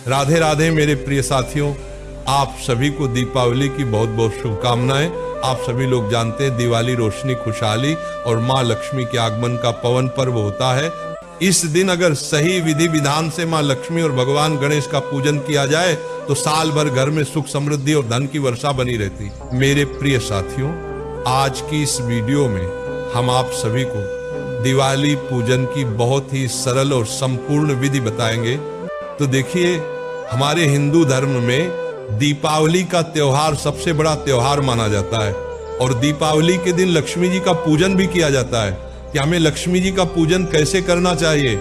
राधे राधे मेरे प्रिय साथियों, आप सभी को दीपावली की बहुत बहुत शुभकामनाएं। आप सभी लोग जानते हैं दिवाली रोशनी, खुशहाली और माँ लक्ष्मी के आगमन का पवन पर्व होता है। इस दिन अगर सही विधि विधान से माँ लक्ष्मी और भगवान गणेश का पूजन किया जाए तो साल भर घर में सुख समृद्धि और धन की वर्षा बनी रहती। मेरे प्रिय साथियों, आज की इस वीडियो में हम आप सभी को दिवाली पूजन की बहुत ही सरल और संपूर्ण विधि बताएंगे। तो देखिए, हमारे हिंदू धर्म में दीपावली का त्योहार सबसे बड़ा त्योहार माना जाता है और दीपावली के दिन लक्ष्मी जी का पूजन भी किया जाता है। कि हमें लक्ष्मी जी का पूजन कैसे करना चाहिए,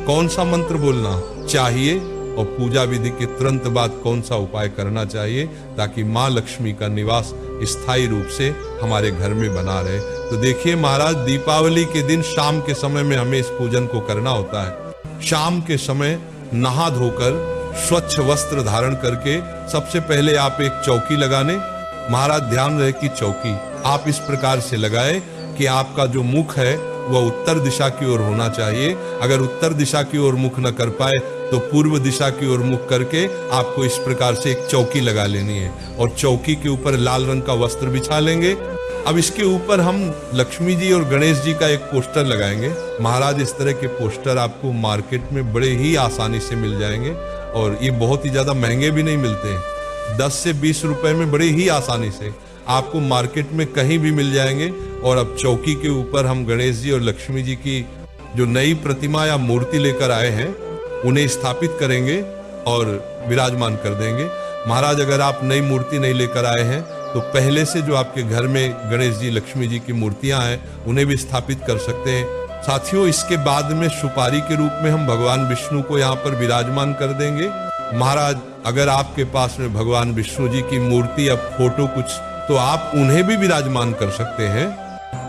कौन सा मंत्र बोलना चाहिए और पूजा विधि के तुरंत बाद कौन सा उपाय करना चाहिए ताकि माँ लक्ष्मी का निवास स्थायी रूप से हमारे घर में बना रहे। तो देखिए महाराज, दीपावली के दिन शाम के समय में हमें इस पूजन को करना होता है। शाम के समय नहा धोकर स्वच्छ वस्त्र धारण करके सबसे पहले आप एक चौकी लगाने। महाराज ध्यान रहे कि चौकी आप इस प्रकार से लगाए कि आपका जो मुख है वह उत्तर दिशा की ओर होना चाहिए। अगर उत्तर दिशा की ओर मुख न कर पाए तो पूर्व दिशा की ओर मुख करके आपको इस प्रकार से एक चौकी लगा लेनी है और चौकी के ऊपर लाल रंग का वस्त्र बिछा लेंगे। अब इसके ऊपर हम लक्ष्मी जी और गणेश जी का एक पोस्टर लगाएंगे। महाराज, इस तरह के पोस्टर आपको मार्केट में बड़े ही आसानी से मिल जाएंगे और ये बहुत ही ज्यादा महंगे भी नहीं मिलते हैं। 10 से 20 रुपए में बड़े ही आसानी से आपको मार्केट में कहीं भी मिल जाएंगे। और अब चौकी के ऊपर हम गणेश जी और लक्ष्मी जी की जो नई प्रतिमा या मूर्ति लेकर आए हैं उन्हें स्थापित करेंगे और विराजमान कर देंगे। महाराज, अगर आप नई मूर्ति नहीं लेकर आए हैं तो पहले से जो आपके घर में गणेश जी लक्ष्मी जी की मूर्तियां हैं उन्हें भी स्थापित कर सकते हैं। साथियों, इसके बाद में सुपारी के रूप में हम भगवान विष्णु को यहाँ पर विराजमान कर देंगे। महाराज, अगर आपके पास में भगवान विष्णु जी की मूर्ति या फोटो कुछ तो आप उन्हें भी विराजमान कर सकते हैं।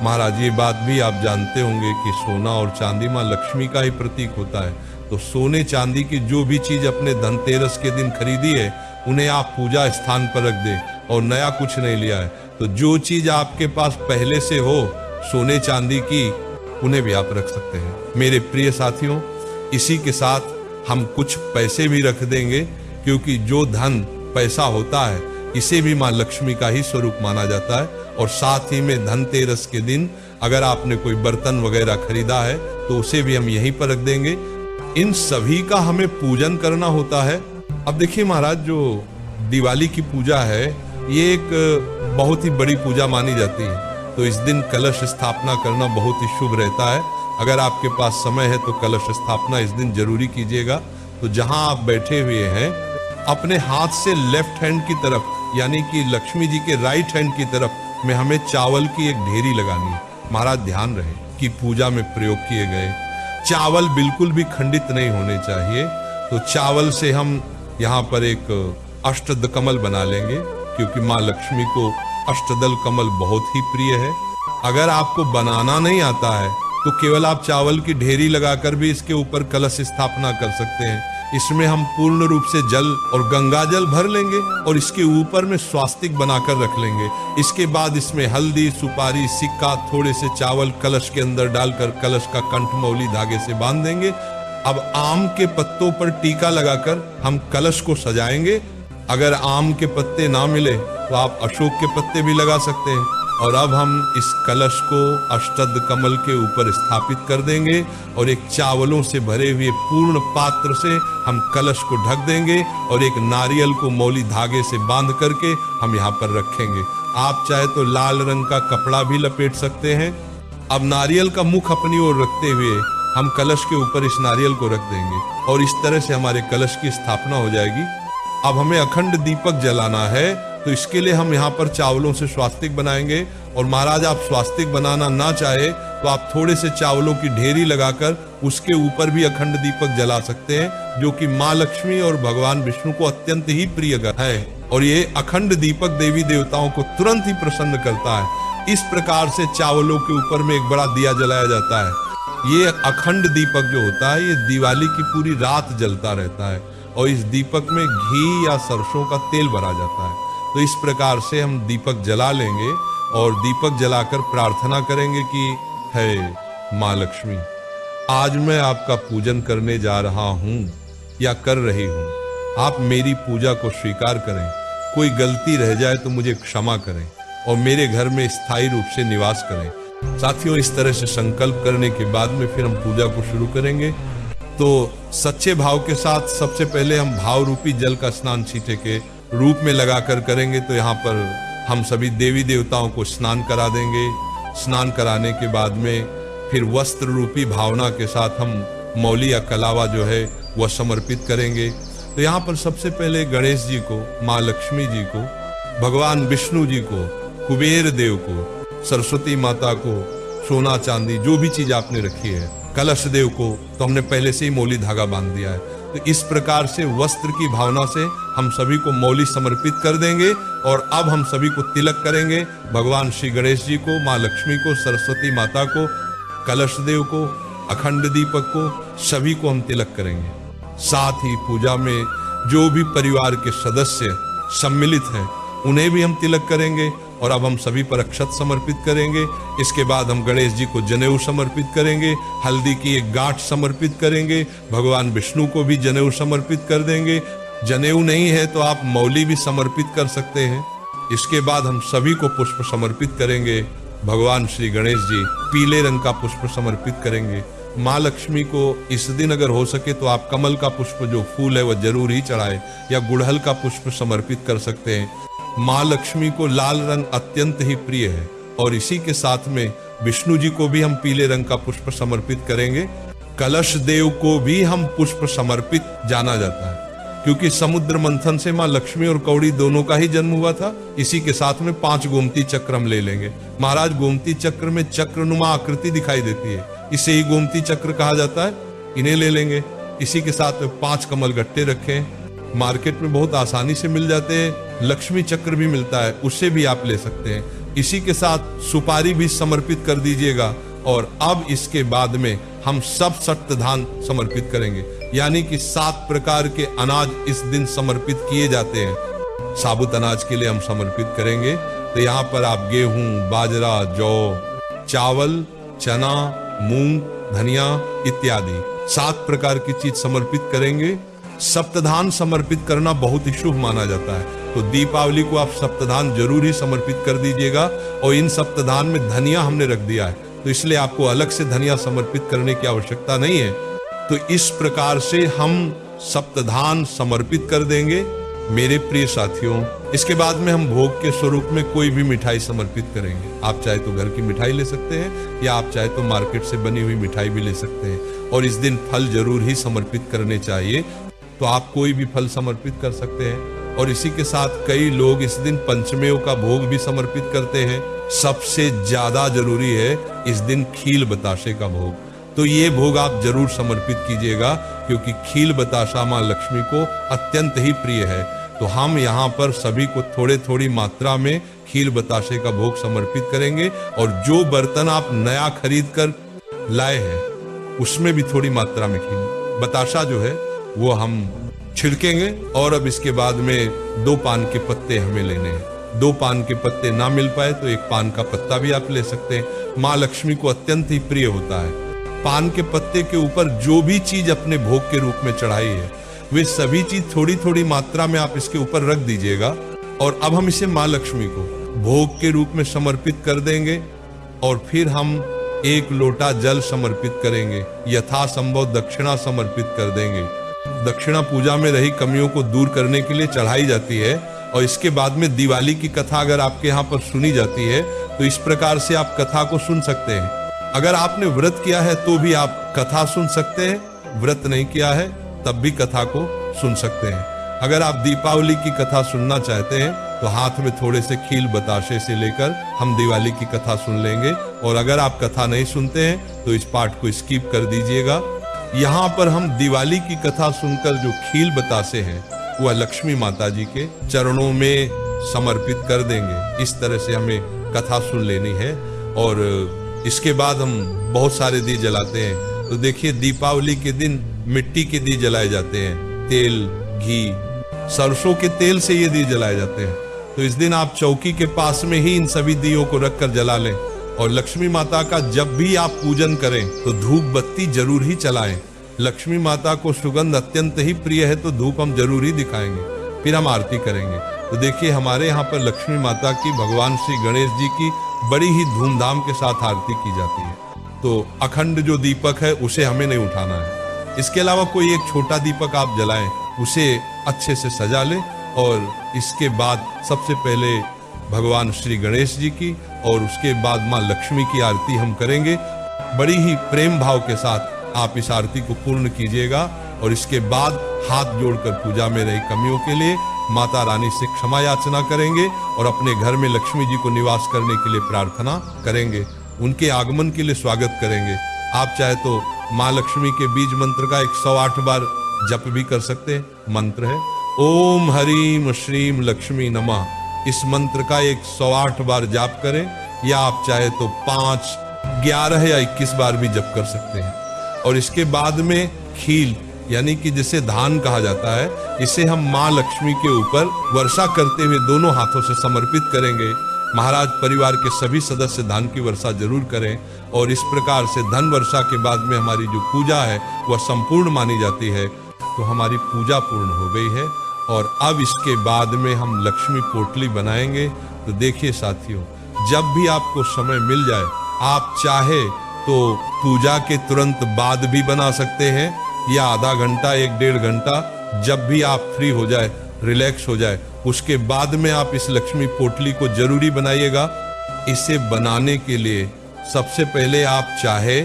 महाराज, ये बात भी आप जानते होंगे कि सोना और चांदी माँ लक्ष्मी का ही प्रतीक होता है। तो सोने चांदी की जो भी चीज अपने धनतेरस के दिन खरीदी है उन्हें आप पूजा स्थान पर रख दे और नया कुछ नहीं लिया है तो जो चीज आपके पास पहले से हो सोने चांदी की उन्हें भी आप रख सकते हैं। मेरे प्रिय साथियों, इसी के साथ हम कुछ पैसे भी रख देंगे क्योंकि जो धन पैसा होता है इसे भी माँ लक्ष्मी का ही स्वरूप माना जाता है। और साथ ही में धनतेरस के दिन अगर आपने कोई बर्तन वगैरह खरीदा है तो उसे भी हम यहीं पर रख देंगे। इन सभी का हमें पूजन करना होता है। अब देखिए महाराज, जो दिवाली की पूजा है ये एक बहुत ही बड़ी पूजा मानी जाती है। तो इस दिन कलश स्थापना करना बहुत ही शुभ रहता है। अगर आपके पास समय है तो कलश स्थापना इस दिन जरूरी कीजिएगा। तो जहां आप बैठे हुए हैं अपने हाथ से लेफ्ट हैंड की तरफ यानी कि लक्ष्मी जी के राइट हैंड की तरफ में हमें चावल की एक ढेरी लगानी है। महाराज ध्यान रहे कि पूजा में प्रयोग किए गए चावल बिल्कुल भी खंडित नहीं होने चाहिए। तो चावल से हम यहाँ पर एक अष्टदल कमल बना लेंगे क्योंकि माँ लक्ष्मी को अष्टदल कमल बहुत ही प्रिय है। अगर आपको बनाना नहीं आता है तो केवल आप चावल की ढेरी लगाकर भी इसके ऊपर कलश स्थापना कर सकते हैं। इसमें हम पूर्ण रूप से जल और गंगा जल भर लेंगे और इसके ऊपर में स्वास्तिक बनाकर रख लेंगे। इसके बाद इसमें हल्दी, सुपारी, सिक्का, थोड़े से चावल कलश के अंदर डालकर कलश का कंठमौली धागे से बांध देंगे। अब आम के पत्तों पर टीका लगाकर हम कलश को सजाएंगे। अगर आम के पत्ते ना मिले तो आप अशोक के पत्ते भी लगा सकते हैं। और अब हम इस कलश को अष्टद कमल के ऊपर स्थापित कर देंगे और एक चावलों से भरे हुए पूर्ण पात्र से हम कलश को ढक देंगे और एक नारियल को मौली धागे से बांध करके हम यहाँ पर रखेंगे। आप चाहे तो लाल रंग का कपड़ा भी लपेट सकते हैं। अब नारियल का मुख अपनी ओर रखते हुए हम कलश के ऊपर इस नारियल को रख देंगे और इस तरह से हमारे कलश की स्थापना हो जाएगी। अब हमें अखंड दीपक जलाना है तो इसके लिए हम यहाँ पर चावलों से स्वास्तिक बनाएंगे। और महाराज, आप स्वास्तिक बनाना ना चाहे तो आप थोड़े से चावलों की ढेरी लगाकर उसके ऊपर भी अखंड दीपक जला सकते हैं जो कि माँ लक्ष्मी और भगवान विष्णु को अत्यंत ही प्रिय है। और ये अखंड दीपक देवी देवताओं को तुरंत ही प्रसन्न करता है। इस प्रकार से चावलों के ऊपर में एक बड़ा दिया जलाया जाता है। ये अखंड दीपक जो होता है ये दिवाली की पूरी रात जलता रहता है और इस दीपक में घी या सरसों का तेल भरा जाता है। तो इस प्रकार से हम दीपक जला लेंगे और दीपक जलाकर प्रार्थना करेंगे कि हे माँ लक्ष्मी, आज मैं आपका पूजन करने जा रहा हूँ या कर रही हूँ। आप मेरी पूजा को स्वीकार करें, कोई गलती रह जाए तो मुझे क्षमा करें और मेरे घर में स्थायी रूप से निवास करें। साथियों, इस तरह से संकल्प करने के बाद में फिर हम पूजा को शुरू करेंगे। तो सच्चे भाव के साथ सबसे पहले हम भाव रूपी जल का स्नान छींटे के रूप में लगाकर करेंगे। तो यहाँ पर हम सभी देवी देवताओं को स्नान करा देंगे। स्नान कराने के बाद में फिर वस्त्र रूपी भावना के साथ हम मौली या कलावा जो है वह समर्पित करेंगे। तो यहाँ पर सबसे पहले गणेश जी को, माँ लक्ष्मी जी को, भगवान विष्णु जी को, कुबेर देव को, सरस्वती माता को, सोना चांदी जो भी चीज आपने रखी है, कलश देव को तो हमने पहले से ही मौली धागा बांध दिया है। तो इस प्रकार से वस्त्र की भावना से हम सभी को मौली समर्पित कर देंगे। और अब हम सभी को तिलक करेंगे। भगवान श्री गणेश जी को, माँ लक्ष्मी को, सरस्वती माता को, कलश देव को, अखंड दीपक को, सभी को हम तिलक करेंगे। साथ ही पूजा में जो भी परिवार के सदस्य सम्मिलित हैं उन्हें भी हम तिलक करेंगे। और अब हम सभी पर अक्षत समर्पित करेंगे। इसके बाद हम गणेश जी को जनेऊ समर्पित करेंगे, हल्दी की एक गांठ समर्पित करेंगे, भगवान विष्णु को भी जनेऊ समर्पित कर देंगे। जनेऊ नहीं है तो आप मौली भी समर्पित कर सकते हैं। इसके बाद हम सभी को पुष्प समर्पित करेंगे। भगवान श्री गणेश जी पीले रंग का पुष्प समर्पित करेंगे। माँ लक्ष्मी को इस दिन अगर हो सके तो आप कमल का पुष्प जो फूल है वह जरूर ही चढ़ाएं या गुड़हल का पुष्प समर्पित कर सकते हैं। माँ लक्ष्मी को लाल रंग अत्यंत ही प्रिय है और इसी के साथ में विष्णु जी को भी हम पीले रंग का पुष्प समर्पित करेंगे। कलश देव को भी हम पुष्प समर्पित जाना जाता है क्योंकि समुद्र मंथन से माँ लक्ष्मी और कौड़ी दोनों का ही जन्म हुआ था। इसी के साथ में 5 गोमती चक्र हम ले लेंगे। महाराज, गोमती चक्र में चक्रनुमा आकृति दिखाई देती है, इसे ही गोमती चक्र कहा जाता है। इन्हें ले लेंगे। इसी के साथ में 5 कमल गट्टे रखें। मार्केट में बहुत आसानी से मिल जाते हैं। लक्ष्मी चक्र भी मिलता है, उससे भी आप ले सकते हैं। इसी के साथ सुपारी भी समर्पित कर दीजिएगा। और अब इसके बाद में हम सब सप्तधान समर्पित करेंगे, यानी कि 7 प्रकार के अनाज इस दिन समर्पित किए जाते हैं। साबुत अनाज के लिए हम समर्पित करेंगे। तो यहाँ पर आप गेहूं, बाजरा, जौ, चावल, चना, मूंग, धनिया इत्यादि 7 प्रकार की चीज समर्पित करेंगे। सप्तधान समर्पित करना बहुत ही शुभ माना जाता है। तो दीपावली को आप सप्तधान जरूर ही समर्पित कर दीजिएगा। और इन सप्तधान में धनिया हमने रख दिया है, तो इसलिए आपको अलग से धनिया समर्पित करने की आवश्यकता नहीं है। तो इस प्रकार से हम सप्तधान समर्पित कर देंगे मेरे प्रिय साथियों। इसके बाद में हम भोग के स्वरूप में कोई भी मिठाई समर्पित करेंगे। आप चाहे तो घर की मिठाई ले सकते हैं या आप चाहे तो मार्केट से बनी हुई मिठाई भी ले सकते हैं। और इस दिन फल जरूर ही समर्पित करने चाहिए, तो आप कोई भी फल समर्पित कर सकते हैं। और इसी के साथ कई लोग इस दिन पंचमेव का भोग भी समर्पित करते हैं। सबसे ज्यादा जरूरी है इस दिन खील बताशे का भोग, तो ये भोग आप जरूर समर्पित कीजिएगा क्योंकि खील बताशा माँ लक्ष्मी को अत्यंत ही प्रिय है। तो हम यहाँ पर सभी को थोड़े थोड़ी मात्रा में खील बताशे का भोग समर्पित करेंगे। और जो बर्तन आप नया खरीद कर लाए हैं उसमें भी थोड़ी मात्रा में खील बताशा जो है वो हम छिड़केंगे। और अब इसके बाद में 2 पान के पत्ते हमें लेने हैं। 2 पान के पत्ते ना मिल पाए तो 1 पान का पत्ता भी आप ले सकते हैं। माँ लक्ष्मी को अत्यंत ही प्रिय होता है। पान के पत्ते के ऊपर जो भी चीज अपने भोग के रूप में चढ़ाई है वे सभी चीज थोड़ी थोड़ी मात्रा में आप इसके ऊपर रख दीजिएगा। और अब हम इसे माँ लक्ष्मी को भोग के रूप में समर्पित कर देंगे। और फिर हम 1 लोटा जल समर्पित करेंगे। यथासंभव दक्षिणा समर्पित कर देंगे। दक्षिणा पूजा में रही कमियों को दूर करने के लिए चढ़ाई जाती है। और इसके बाद में दिवाली की कथा अगर आपके यहाँ पर सुनी जाती है तो इस प्रकार से आप कथा को सुन सकते हैं। अगर आपने व्रत किया है तो भी आप कथा सुन सकते हैं, व्रत नहीं किया है तब भी कथा को सुन सकते हैं। अगर आप दीपावली की कथा सुनना चाहते हैं तो हाथ में थोड़े से खील बताशे से लेकर हम दिवाली की कथा सुन लेंगे। और अगर आप कथा नहीं सुनते हैं तो इस पार्ट को स्किप कर दीजिएगा। यहाँ पर हम दिवाली की कथा सुनकर जो खील बतासे हैं वह लक्ष्मी माता जी के चरणों में समर्पित कर देंगे। इस तरह से हमें कथा सुन लेनी है। और इसके बाद हम बहुत सारे दिए जलाते हैं। तो देखिए, दीपावली के दिन मिट्टी के दिए जलाए जाते हैं। तेल, घी, सरसों के तेल से ये दिए जलाए जाते हैं। तो इस दिन आप चौकी के पास में ही इन सभी दियों को रखकर जला लें। और लक्ष्मी माता का जब भी आप पूजन करें तो धूप बत्ती जरूर ही चलाएं। लक्ष्मी माता को सुगंध अत्यंत ही प्रिय है तो धूप हम जरूर ही दिखाएंगे, फिर हम आरती करेंगे। तो देखिए हमारे यहाँ पर लक्ष्मी माता की, भगवान श्री गणेश जी की बड़ी ही धूमधाम के साथ आरती की जाती है। तो अखंड जो दीपक है उसे हमें नहीं उठाना है। इसके अलावा कोई एक छोटा दीपक आप जलाएं, उसे अच्छे से सजा लें और इसके बाद सबसे पहले भगवान श्री गणेश जी की और उसके बाद माँ लक्ष्मी की आरती हम करेंगे। बड़ी ही प्रेम भाव के साथ आप इस आरती को पूर्ण कीजिएगा और इसके बाद हाथ जोड़कर पूजा में रही कमियों के लिए माता रानी से क्षमा याचना करेंगे और अपने घर में लक्ष्मी जी को निवास करने के लिए प्रार्थना करेंगे, उनके आगमन के लिए स्वागत करेंगे। आप चाहे तो माँ लक्ष्मी के बीज मंत्र का 108 बार जप भी कर सकते हैं। मंत्र है ओम हरीम श्रीम लक्ष्मी नमः। इस मंत्र का 108 बार जाप करें या आप चाहे तो 5, 11 या 21 बार भी जप कर सकते हैं। और इसके बाद में खील यानी कि जिसे धान कहा जाता है, इसे हम माँ लक्ष्मी के ऊपर वर्षा करते हुए दोनों हाथों से समर्पित करेंगे। महाराज परिवार के सभी सदस्य धान की वर्षा जरूर करें और इस प्रकार से धन वर्षा के बाद में हमारी जो पूजा है वह संपूर्ण मानी जाती है। तो हमारी पूजा पूर्ण हो गई है और अब इसके बाद में हम लक्ष्मी पोटली बनाएंगे। तो देखिए साथियों, जब भी आपको समय मिल जाए, आप चाहे तो पूजा के तुरंत बाद भी बना सकते हैं या आधा घंटा 1-1.5 घंटा, जब भी आप फ्री हो जाए, रिलैक्स हो जाए, उसके बाद में आप इस लक्ष्मी पोटली को जरूरी बनाइएगा। इसे बनाने के लिए सबसे पहले आप चाहे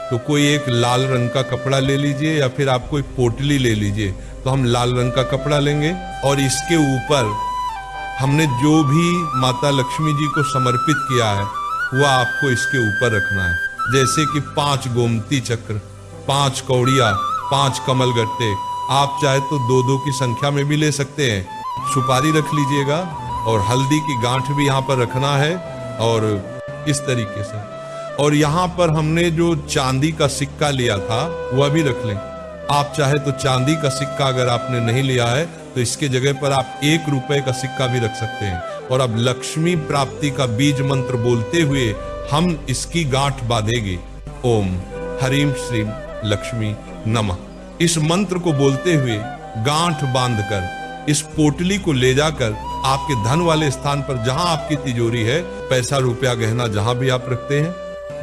तो कोई एक लाल रंग का कपड़ा ले लीजिए या फिर आप कोई पोटली ले लीजिए। तो हम लाल रंग का कपड़ा लेंगे और इसके ऊपर हमने जो भी माता लक्ष्मी जी को समर्पित किया है वह आपको इसके ऊपर रखना है। जैसे कि 5 गोमती चक्र, 5 कौड़िया, 5 कमल गट्टे, आप चाहे तो 2-2 की संख्या में भी ले सकते हैं। सुपारी रख लीजिएगा और हल्दी की गांठ भी यहाँ पर रखना है और इस तरीके से। और यहाँ पर हमने जो चांदी का सिक्का लिया था वह भी रख लें। आप चाहे तो चांदी का सिक्का अगर आपने नहीं लिया है तो इसके जगह पर आप 1 रुपए का सिक्का भी रख सकते हैं। और अब लक्ष्मी प्राप्ति का बीज मंत्र बोलते हुए हम इसकी गांठ बांधेंगे। ओम हरीम श्रीम लक्ष्मी नमः। इस मंत्र को बोलते हुए गांठ बांधकर इस पोटली को ले जाकर आपके धन वाले स्थान पर, जहां आपकी तिजोरी है, पैसा रुपया गहना जहां भी आप रखते हैं,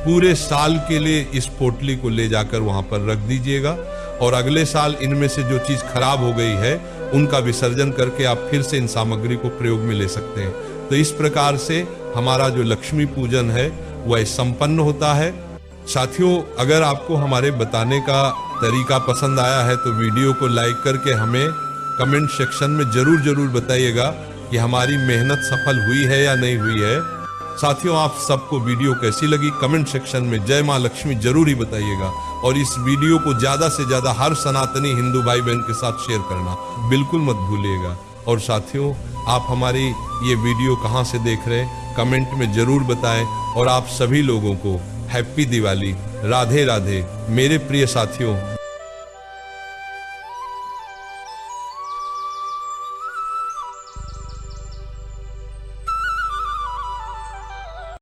पूरे साल के लिए इस पोटली को ले जाकर वहां पर रख दीजिएगा। और अगले साल इनमें से जो चीज खराब हो गई है उनका विसर्जन करके आप फिर से इन सामग्री को प्रयोग में ले सकते हैं। तो इस प्रकार से हमारा जो लक्ष्मी पूजन है वह संपन्न होता है। साथियों, अगर आपको हमारे बताने का तरीका पसंद आया है तो वीडियो को लाइक करके हमें कमेंट सेक्शन में जरूर बताइएगा कि हमारी मेहनत सफल हुई है या नहीं हुई है। साथियों, आप सबको वीडियो कैसी लगी कमेंट सेक्शन में जय मां लक्ष्मी जरूर ही बताइएगा। और इस वीडियो को ज्यादा से ज्यादा हर सनातनी हिंदू भाई बहन के साथ शेयर करना बिल्कुल मत भूलिएगा। और साथियों, आप हमारी ये वीडियो कहाँ से देख रहे हैं कमेंट में जरूर बताएं। और आप सभी लोगों को हैप्पी दिवाली, राधे राधे मेरे प्रिय साथियों।